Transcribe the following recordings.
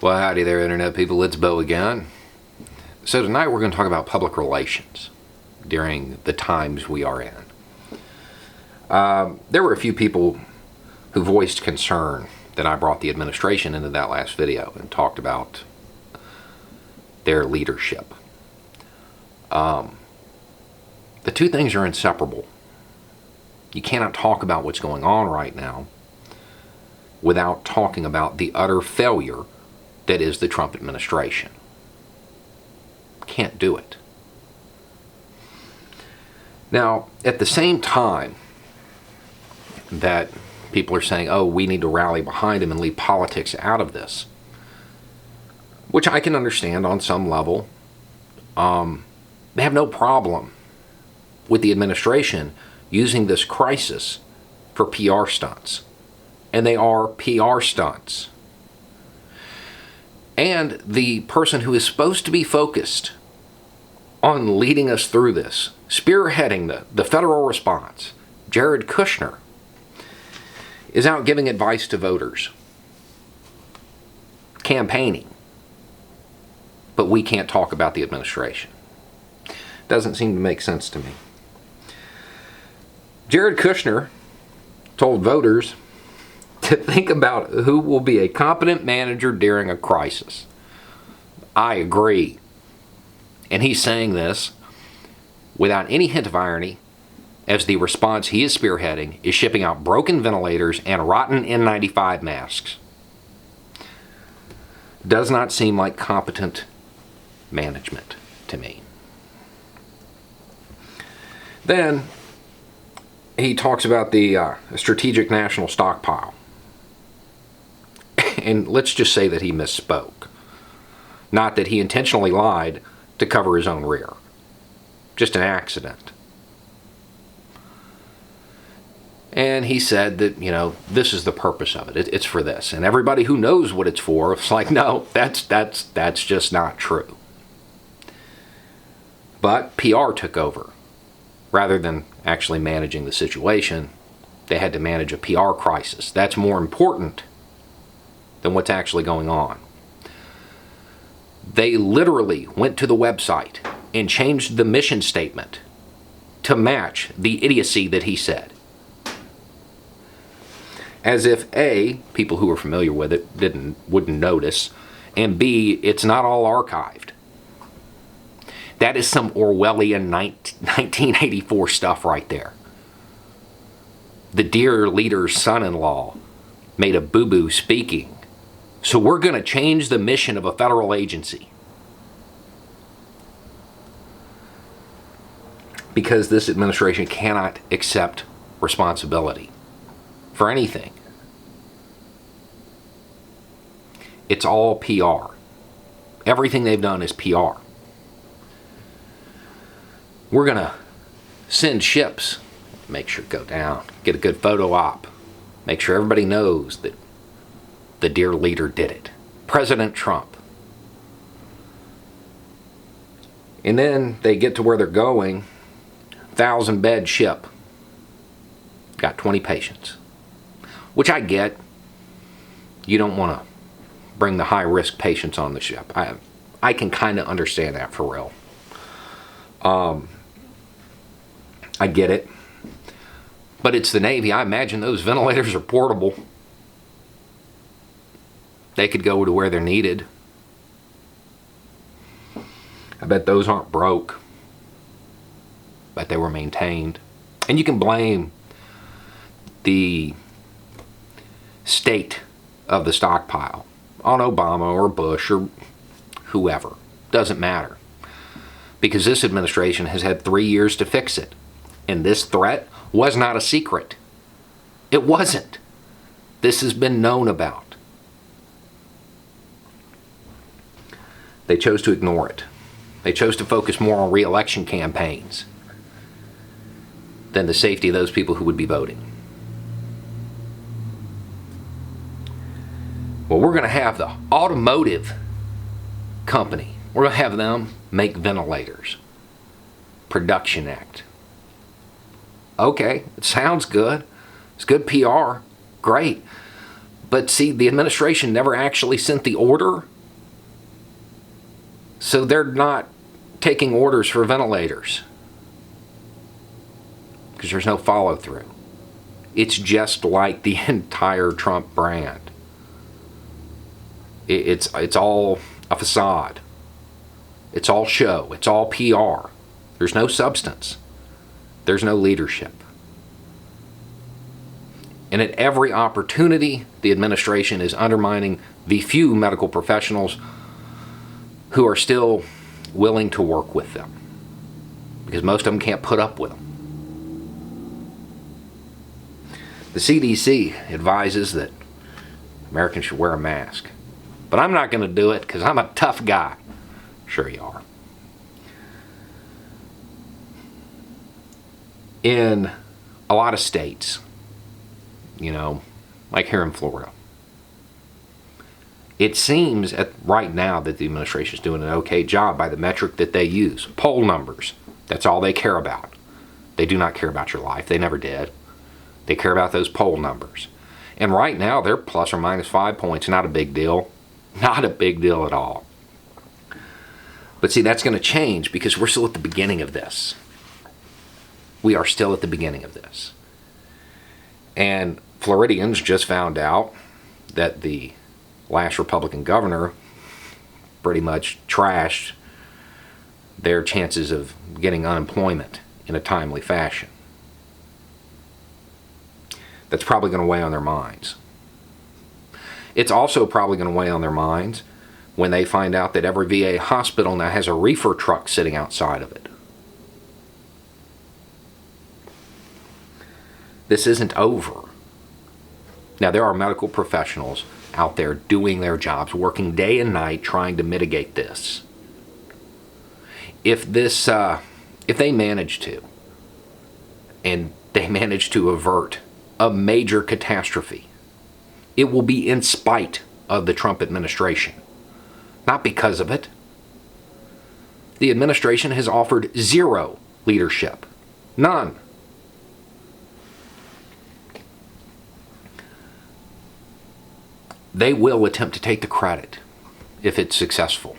Well, howdy there, Internet people. It's Bo again. So tonight we're going to talk about public relations during the times we are in. There were a few people who voiced concern that I brought the administration into that last video and talked about their leadership. The two things are inseparable. You cannot talk about what's going on right now without talking about the utter failure that is the Trump administration. Can't do it. Now, at the same time that people are saying, oh, we need to rally behind him and leave politics out of this, which I can understand on some level, they have no problem with the administration using this crisis for PR stunts. And they are PR stunts. And the person who is supposed to be focused on leading us through this, spearheading the federal response, Jared Kushner, is out giving advice to voters, campaigning. But we can't talk about the administration. Doesn't seem to make sense to me. Jared Kushner told voters to think about who will be a competent manager during a crisis. I agree. And he's saying this without any hint of irony, as the response he is spearheading is shipping out broken ventilators and rotten N95 masks. Does not seem like competent management to me. Then he talks about the strategic national stockpile. And let's just say that he misspoke. Not that he intentionally lied to cover his own rear. Just an accident. And he said that, this is the purpose of it. It's for this. And everybody who knows what it's for, it's like, no, that's just not true. But PR took over. Rather than actually managing the situation, they had to manage a PR crisis. That's more important than what's actually going on. They literally went to the website and changed the mission statement to match the idiocy that he said. As if A, people who are familiar with it wouldn't notice, and B, it's not all archived. That is some Orwellian 1984 stuff right there. The dear leader's son-in-law made a boo-boo speaking. So we're going to change the mission of a federal agency. Because this administration cannot accept responsibility for anything. It's all PR. Everything they've done is PR. We're going to send ships, make sure it go down, get a good photo op, make sure everybody knows that the dear leader did it. President Trump. And then they get to where they're going, 1,000-bed ship. Got 20 patients. Which I get. You don't want to bring the high-risk patients on the ship. I can kind of understand that for real. I get it. But it's the Navy. I imagine those ventilators are portable. They could go to where they're needed. I bet those aren't broke. But they were maintained. And you can blame the state of the stockpile on Obama or Bush or whoever. Doesn't matter. Because this administration has had 3 years to fix it. And this threat was not a secret. It wasn't. This has been known about. They chose to ignore it. They chose to focus more on re-election campaigns than the safety of those people who would be voting. Well, we're going to have the automotive company. We're going to have them make ventilators. Production Act. Okay, it sounds good. It's good PR. Great. But see, the administration never actually sent the order So they're not taking orders for ventilators because there's no follow-through. It's just like the entire Trump brand. It's all a facade. It's all show. It's all PR. There's no substance. There's no leadership. And at every opportunity, the administration is undermining the few medical professionals who are still willing to work with them, because most of them can't put up with them. The CDC advises that Americans should wear a mask. But I'm not going to do it because I'm a tough guy. Sure you are. In a lot of states, like here in Florida, it seems right now that the administration is doing an okay job by the metric that they use. Poll numbers. That's all they care about. They do not care about your life. They never did. They care about those poll numbers. And right now, they're plus or minus 5 points. Not a big deal. Not a big deal at all. But see, that's going to change because we're still at the beginning of this. We are still at the beginning of this. And Floridians just found out that the last Republican governor pretty much trashed their chances of getting unemployment in a timely fashion. That's probably going to weigh on their minds. It's also probably going to weigh on their minds when they find out that every VA hospital now has a reefer truck sitting outside of it. This isn't over. Now, there are medical professionals out there doing their jobs, working day and night trying to mitigate this. If they manage to, and they manage to avert a major catastrophe, it will be in spite of the Trump administration, not because of it. The administration has offered zero leadership. None. They will attempt to take the credit if it's successful.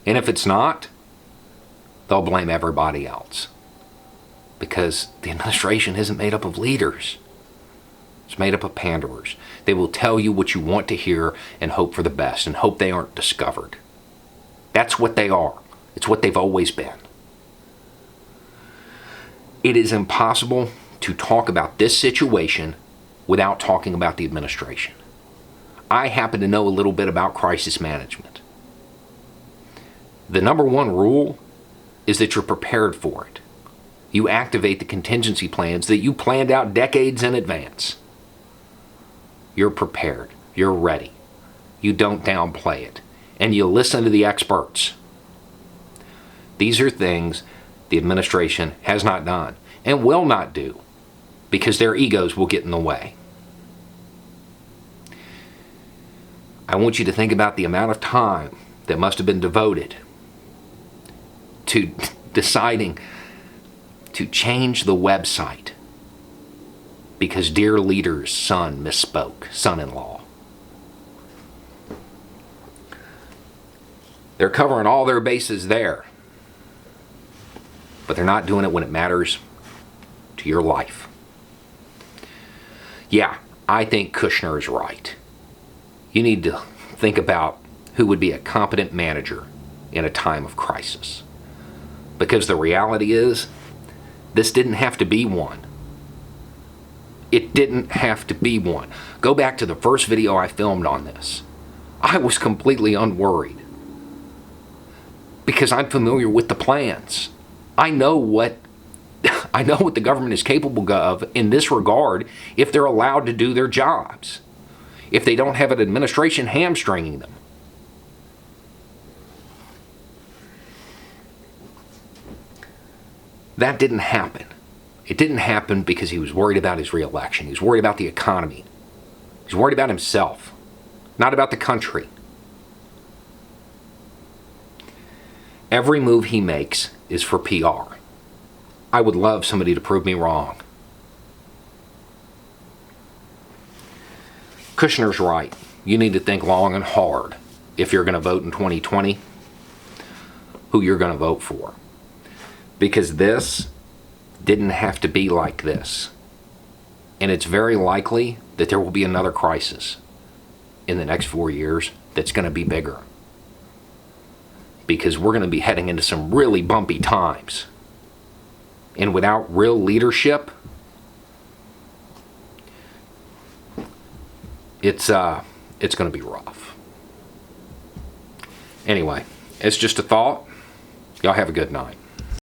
And if it's not, they'll blame everybody else. Because the administration isn't made up of leaders. It's made up of panderers. They will tell you what you want to hear and hope for the best and hope they aren't discovered. That's what they are. It's what they've always been. It is impossible to talk about this situation without talking about the administration. I happen to know a little bit about crisis management. The number one rule is that you're prepared for it. You activate the contingency plans that you planned out decades in advance. You're prepared. You're ready. You don't downplay it. And you listen to the experts. These are things the administration has not done and will not do because their egos will get in the way. I want you to think about the amount of time that must have been devoted to deciding to change the website because dear leader's son misspoke, son-in-law. They're covering all their bases there, but they're not doing it when it matters to your life. Yeah, I think Kushner is right. You need to think about who would be a competent manager in a time of crisis. Because the reality is, this didn't have to be one. It didn't have to be one. Go back to the first video I filmed on this. I was completely unworried. Because I'm familiar with the plans. I know what the government is capable of in this regard if they're allowed to do their jobs. If they don't have an administration hamstringing them. That didn't happen. It didn't happen because he was worried about his reelection. He was worried about the economy. He's worried about himself, not about the country. Every move he makes is for PR. I would love somebody to prove me wrong. Kushner's right. You need to think long and hard if you're going to vote in 2020. who you're going to vote for. Because this didn't have to be like this. And it's very likely that there will be another crisis in the next 4 years that's going to be bigger. Because we're going to be heading into some really bumpy times. And without real leadership, it's going to be rough. Anyway, it's just a thought. Y'all have a good night.